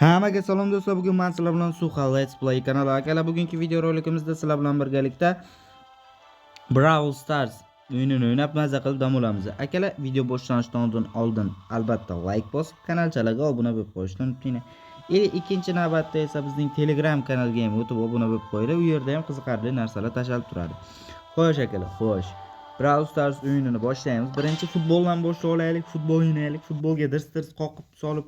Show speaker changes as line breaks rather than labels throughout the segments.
Hammaga salom do'stlar, bugun men sizlar bilan Suha Let's Play kanali. Akalar, bugungi video rolikimizda sizlar bilan birgalikda Brawl Stars o'yinini o'ynab mazza qilib dam olamiz. Akalar, video boshlanishidan oldin albatta like bosib, kanalchalarga obuna bo'lib qo'yishni unutmanglar. Ikkinchi navbatda esa bizning Telegram kanaliga ham o'tib obuna bo'lib qo'yinglar. U yerda ham qiziqarli narsalar tashlab turadi. Xo'sh akalar, xo'sh. Brawl Stars o'yinini boshlaymiz. Birinchi futboldan boshlab olaylik, futbol o'ynaylik. Futbolga dirs-dirs qoqib solib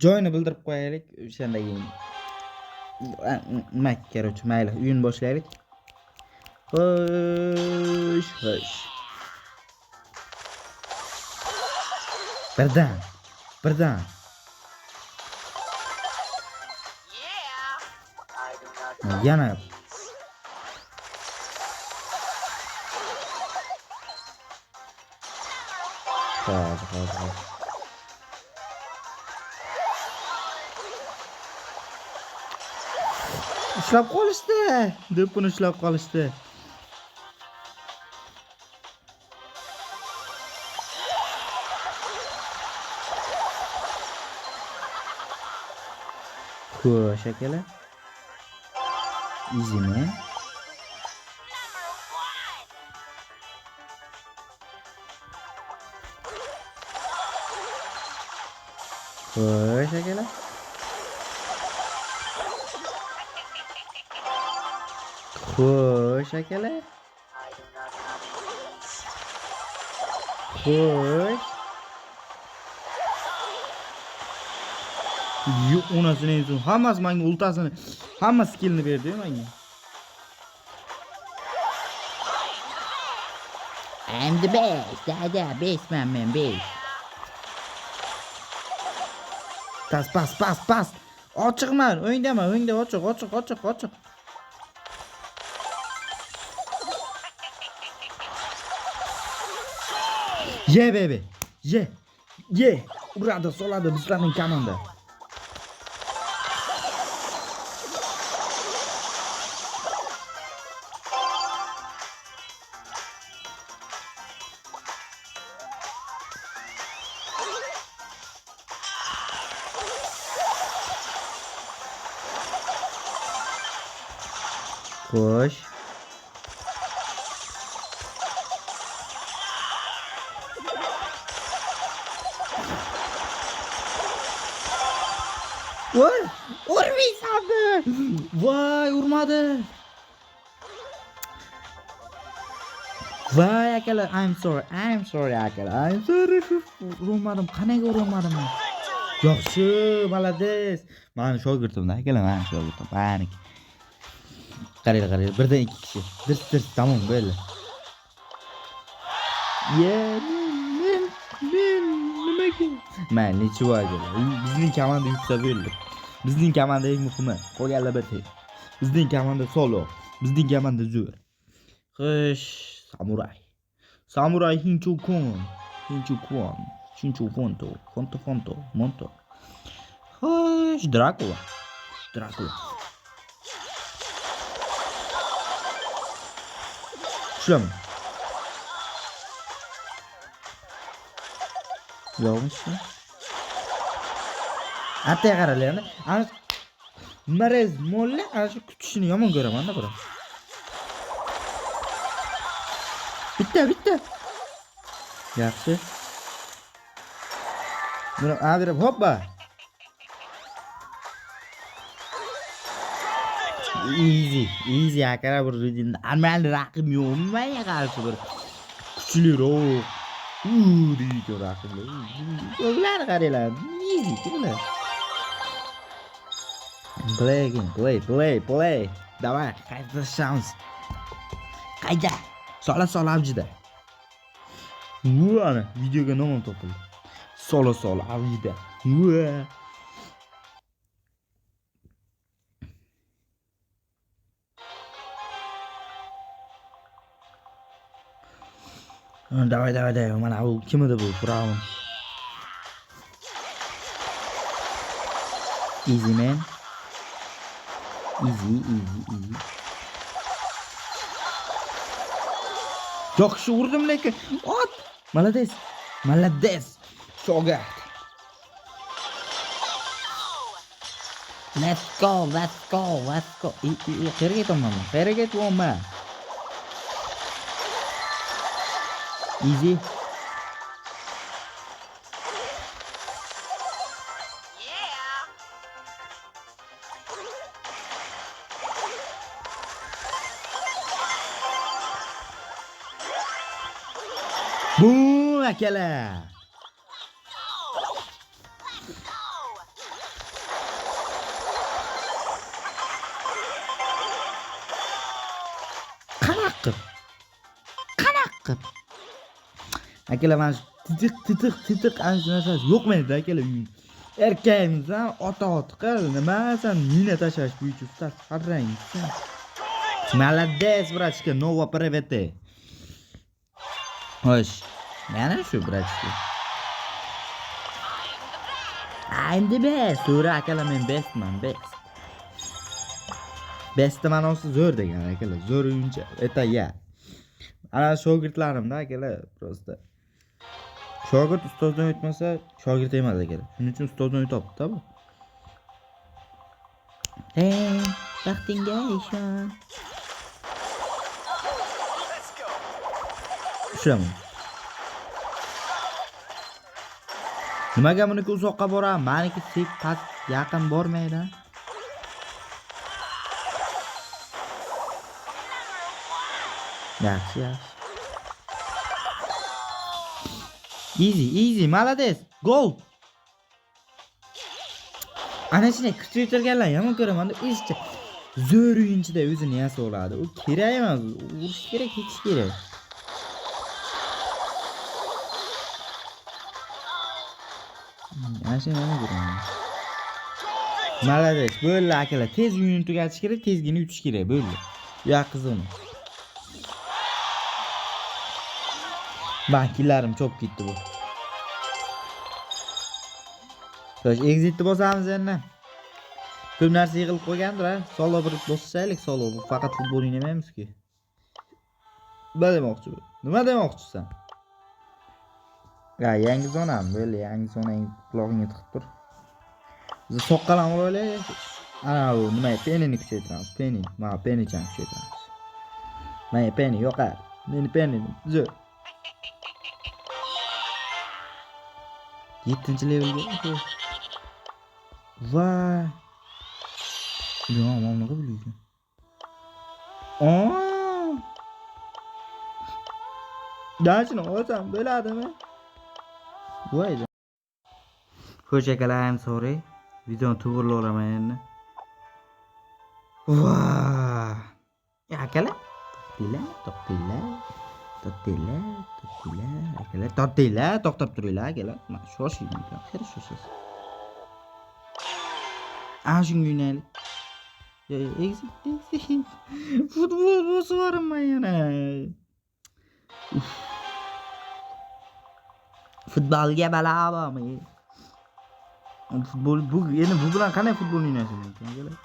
joyini bildirib qo'yaylik. O'shandan keyin korоче, mayli, o'yin boshlaylik. Xo'sh. Birdan. Yana. Hozir. Ushlab qolishdi. Do'ppini ushlab qolishdi. Xo'sh akalar. Easy man. Xo'sh akalar. Xo'sh akalar. Xo'sh. Onasini o'zi hammasi menga ultasini, hamma skillni berdi menga. I'm the best. Best man, best. Pas. Ochiqman, o'yindaman, ochiq. Yeah baby. Yeah. Uradi, soladi bizlarning komanda. Xo'sh. Urmaysanmi? Voy, urmadi. Voy akalar, I'm sorry akalar. I'm sorry. Urmadim. Qanaqa urmadim? Yaxshi, malades. Meni shogirdim akalar, meni shogirdim. Paniki. Qaraylar. Birdan ikki kishi. Dirs, tamom bo'ldi. Men nimaga? Mayli, chivoga. Bizning komanda yuksa bo'ldi. Bizning komanda eng muhimi. Qolganlar bitta. Bizning komanda solo. Bizning komanda zo'r. Xo'sh, Samurai Hinchu Fonto. Xo'sh, Dracula. Şuram. Yo'qmi? Atay qaralayapti. Ana Marez molla ana shu kutishini yomon ko'raman-da bura. Bitta. Yaxshi. Buni adirib hoppa. Easy akara bir normal raqib yo'qmi menga qarshi bir kuchliroq. Deydi raqiblar. Ular qaranglar. Easy bular. Play. Давай, qayta shans. Qayda? Sola avjida. Ana videoga nom topildi. Sola avjida. Давай. Mana bu kim edi bu? Brown. Easy man. Easy. Yaxshi urdim lekin. Ot. Malades. Shogard. Let's go, let's go, let's go. Qayerga ketaman? Qayerga ketyapman? Easy. Boom, akala. Qanaqa? Akalar mana titiq ana shu narsasi yo'qmaydi akalar. Erkakmizdan ota qildi. Nimasan mina tashlash bo'yicha ustoz qarang. Молодец, братишка, ново привете. Xo'sh, yana shu bratishka. I'm the best. To'g'ri akalar, men bestman, best. Bestni ma'nosi zo'r degan akalar. Zo'r o'yinchi. Это я. Ana shogirdlarimda akalar, просто. Shogird ustozdan o'tmasa, shogird emas akalar. Shuning uchun ustozdan o'tibdi-da bu. Hey, vaqtingga ishon. Tushaman. Nimaga buniki uzoqqa boraman? Meniki sek past yaqin bormaydi. Yaxshi. Easy, молодец. Gol. Ana shunday kuch yetirganlar yomon ko'raman. Ishchi zo'r o'yinchida o'zini yasa oladi. U kerak emas. Urish kerak, ketish kerak. Ana shuni nima ko'raman. Молодец. Bo'ldi akalar. Tez o'yinni tugatish kerak, tezgina yutish kerak. Bo'ldi. Ya qizim. Bankillarim chop ketdi bu. Xo'sh, exitni bosamiz endi. Ko'p narsa yig'ilib qo'ygandir, ha. Solo bir bosishaylik, solo. Bu faqat futbol o'ynamaymiz-ku. Nima demoqchi bu? Nima demoqchisan? Ya, yangi zonam, bo'ldi, yangi zonang quloqingga tiqib tur. Biz soqqalan o'ylaylik. Ana bu nima? Penini kuchaytiramiz. Mana penichan kuchaytiramiz. Mana peni yo'qa. Meni peni. Zo'r. 7-levelga. Vay. Yo, mana nima bo'lyapti? Dashni olsam bo'ladimi? Voy. Xo'sh akalar, I'm sorry. Videoni to'g'rilab olaman endi. Vay. Ya akalar, to'xtinglar. Akalar, to'xtab turinglar akalar. Mana shoshing, xir shoshasiz. Ana shunga o'ynaylik. Exit. Futbol bosib yana. Futbolga balabomi? Futbol bu endi bu bilan qanday futbol o'ynaysiz akalar?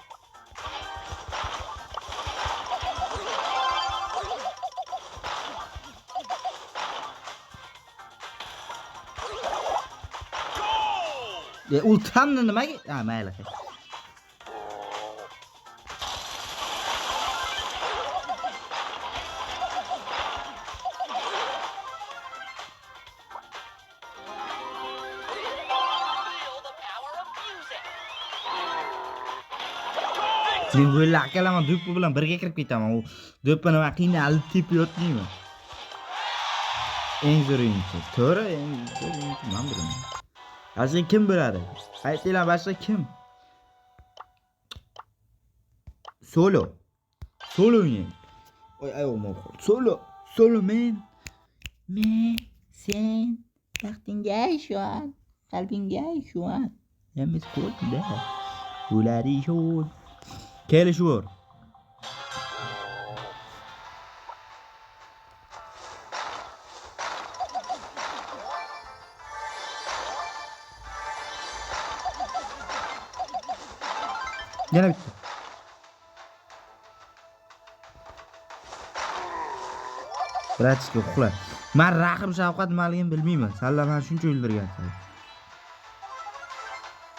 Ultamni nimaga? Ha, mayli. Men bo'ldi akalar, men do'ppi bilan birga kirib ketaman. U do'ppini men qiynalib tepayotmayman. Eng zo'r o'yinchi. To'g'ri, eng zo'r o'yinchi men bilaman. Asli kim bo'ladi? Aytinglar, boshqa kim? Solo o'ynaydi. Oy, ayolman. Solo men, sen vaqtingga ishon, qalbingga ishon. Emas ko'rda. Ular ishon. Kelishur. Yana bitti. Bratishka uxla. Men raqib Shavqat nimaligini bilmayman. Salla men shuncha o'ldirgansan.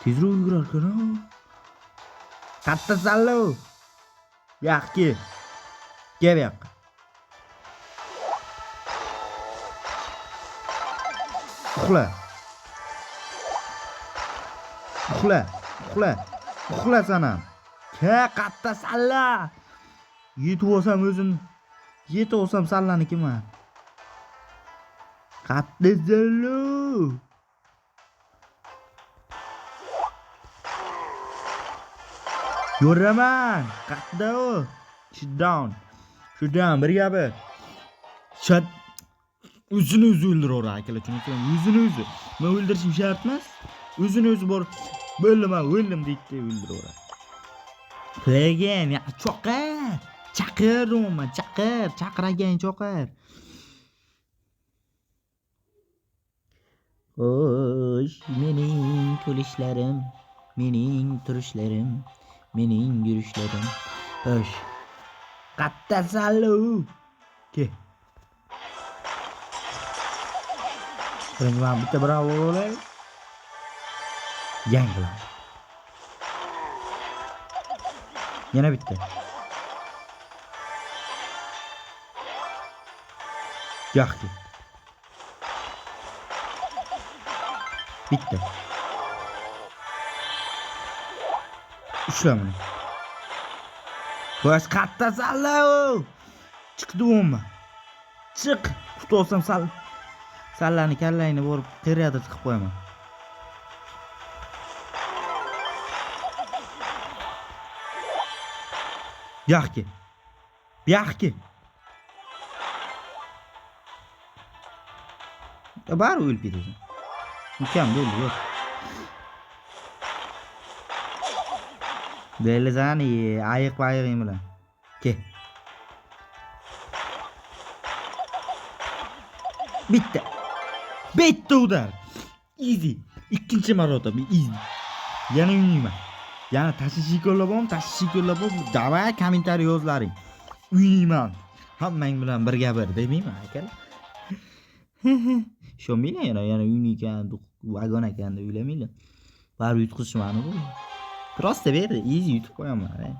Tezroq yugurarkan. Katta sallo. Yaxki. Gel bu yoqqa. Uxla. Uxla. Uxla. Uxla sana. Katta salla. Yetib olsam o'zim. Yetib olsam sallanikiman. Katta sallo. Yo'raman. Katta o. Sit down. Sit down. Bir gapi. Shut. O'zini o'zi o'ldiraveradi akalar, tushunasizmi? O'zini o'zi. Men o'ldirishim shart emas. O'zini o'zi bor. Bo'laman, o'ldim deydi, o'ldiraveradi. Play again. Ya cho'qir. Chaqir deyman, chaqir. Chaqiragan cho'qir. Xo'sh, mening kulishlarim, mening turishlarim, mening yurishlarim. Xo'sh. Katta sallo. Ke. Birinchi men bitta bravo bo'lay. Yangilar. Yana bitta. Yaxshi. Bitta. Ushla buni. Bosh katta sallo. Chiqdi o'ma. Chiq. Qut olsam sallani kallayni borib teriyada chiqib qo'yaman. Yaxki. Yaxki. Bari o'lib ketasan. Ukam bo'ldi, yo'q. Belizani ayiq-ayiqing bilan. Ke. Bitta. Bitta udar. Easy. Ikkinchi marotaba easy. Yana uylayman. Yana tashish yo'llabom. Davay kommentariy yozlaring. Uylayman. Hammang bilan birga bir demayman akalar. Shomila yana uylaykan, vagon ekan deb uylamaylar. Bari yutqizishmani bu. Prosta berdi, easy yutib qo'yaman.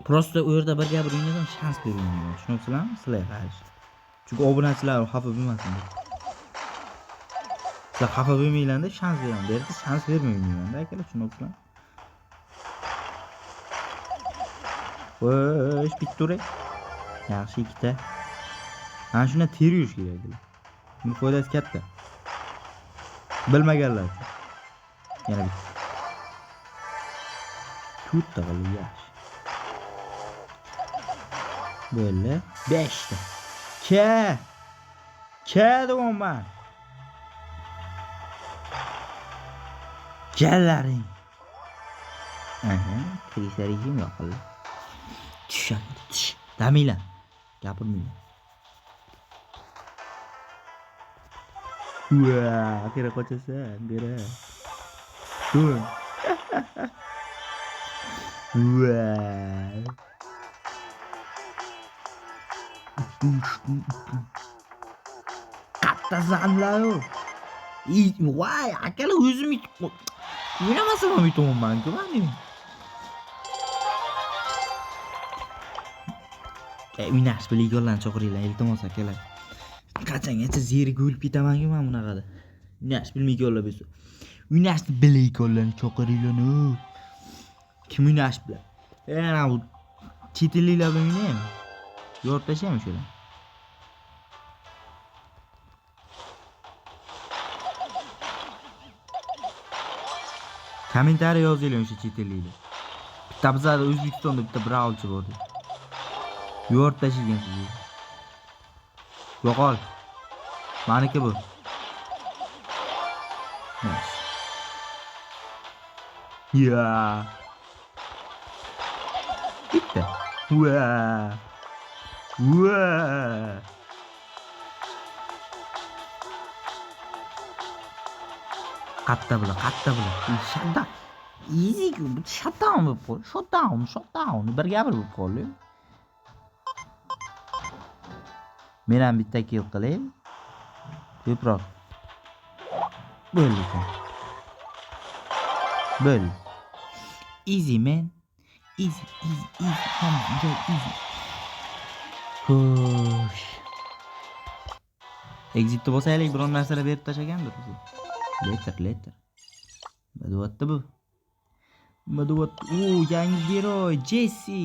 Prosta u yerda birga bir o'ynasam shans bermayman. Tushunasizlarmi? Sizlar qarshi. Chunki obunachilar xafa bo'lmasin deb. Sizlar xafa bo'lmanglar deb shans beraman. Bu yerda shans bermayman akalar, tushunasizlarmi? Vosh, bitta. Yaxshi ikkita. Mana shuna ter yurish kerak. Buni foydasi katta. Bilmaganlar uchun. Yana bitta. To'rtta qildi yaxshi. Böyle 5 ta. Ke deyman. Kellaring. Aha, kirishlaringizmi yo'qmi? Tush. Daminglar. Gapirmanglar. Wah, akhirnya kocasan, bera. Tuh. Wah. Katta zanlaro. Vay, akala o'zim o'ynamasam ham yutaman-ku men. Uynash bilan yo'ldan cho'qiringlar, iltimos akalar. Qachongacha zeriga o'lib ketaman-ku men bunaqada. Uynash bilmay yo'llab bo'lsa. Uynashni bilay yo'ldan cho'qiringlar-ku. Kim uynash bilan? Ana bu chetilliklar bilan o'ynaymi? Yorib tashlaymi shular? Kommentariy yozinglar o'sha chetilliklar. Bitta bizda O'zbekistonda bitta brawlchi bor. Yorib tashlagan siz. Yo'qol. Meniki bu. Ya. Bitta. Wa. Qatta bilan. Shutdown. Easy, shutdown bo'lib qol. Shutdown. Bir gapir bo'lib qoldi. Men ham bitta kill qilay. Ko'proq. Bo'ldi. Easy man. Easy, easy, easy. Come on, go easy. Xo'sh. Exitni bosaylik, biron narsalar berib tashlagandir bizni. Letter. Nima bu? Yangi giroy. Jesse,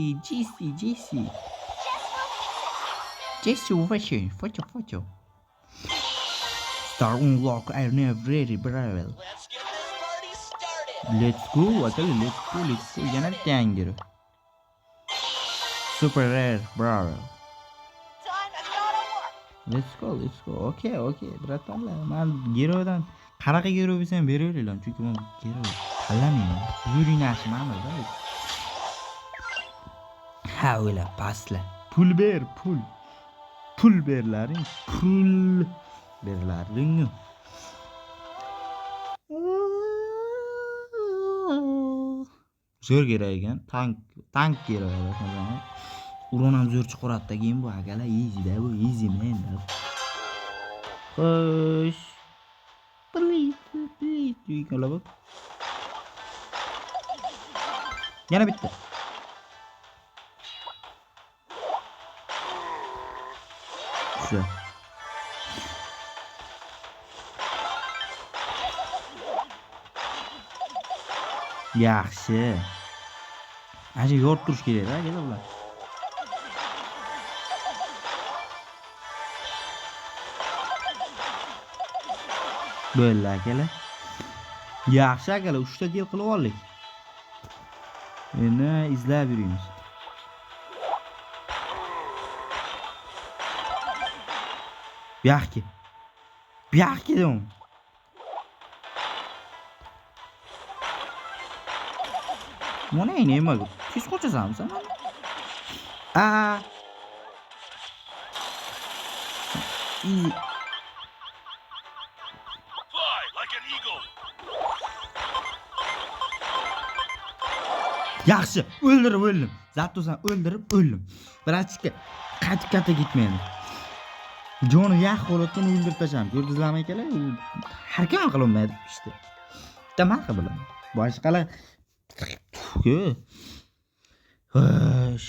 focho. Star unlock, I never ready, brother. Let's go. Yana bitta yangi giroy. Super rare, brother. Let's go. Okay, bratlarlar. Men giroydan qanaqa giroy bo'lsa ham beraveringlar, chunki men giroy tanlamayman. Yuring yaxshimamda. Ha, o'yla, pasla. Pul ber, pul. Pul berlaring. Zo'r kerak ekan. Tank kerak ekan. Uron ham zo'r chiqaradida keyin bu akalar easy-da bu, easy man. Xo'sh. Please. Yukala bu. Yana bitta. Shu. Yaxshi. Aje yorib turish kerak-da, akalar. Böyle akalar. Yaxshi akalar, 3 ta deal qilib oldik. Endi izlab yuramiz. Buyoqqa dedim. Mana nima bu? Tez qochasanmi sen? Yaxshi, o'ldim. Zaptosan o'ldirib o'ldim. Bratchika, qaytib gitmaydi. Joni yaq holatdan o'ldirib tasham. Ko'rdingizlarmi akalar? Har kim qilolmaydi işte. Nima qilaman? Boshqalar Xo'sh,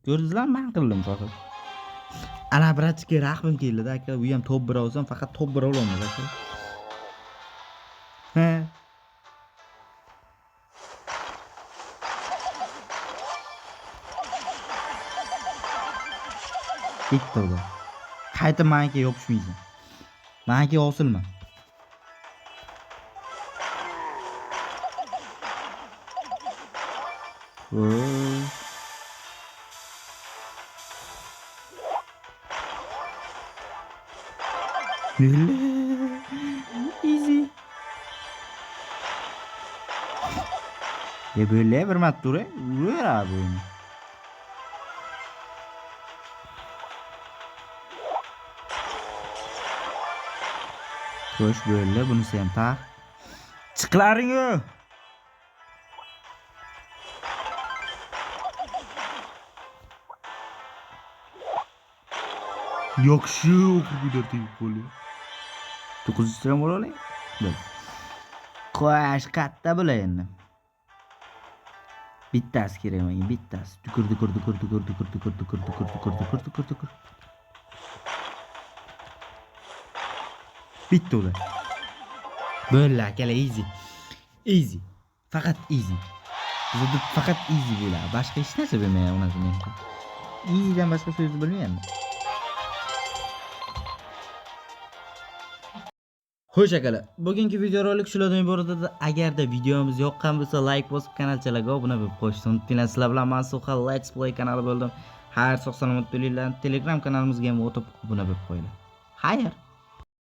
ko'rdingizlarmi? Men qildim faqat. Ana bratchika rahmim keldi-da aka. U ham top 1 olsam, faqat top 1 olamiz aka. Bitti o da. Qayta menga yopishmaysan. Menga osilma. Easy. Böyle bir matture. Ver abi. Xo'sh, böyle bunu sen tak. Chiqlaring-ku. Yaxshi o'qib tegib qoldi. 900 so'm olaylik. Qo'sh, qatta bo'la endi. Bittasi kerak menga, bittasi. Tukur. Bitti ular. Böyle akalar easy. Faqat easy. Bizda faqat easy bo'ladi. Boshqa hech narsa bilmayman unaqa men. Easy'dan boshqa so'z bilmayman. Xo'sh akalar, bugungi video rolik shulardan iborat edi. Agarda videomiz yoqqan bo'lsa, like bosib, kanalchalarga obuna bo'lib qo'yishni unutmanglar. Sizlar bilan Mansuxa Let's Play kanali bo'ldim. Xayr, sog' salomat bo'linglar. Telegram kanalimizga ham o'tib obuna bo'lib qo'yinglar. Xayr.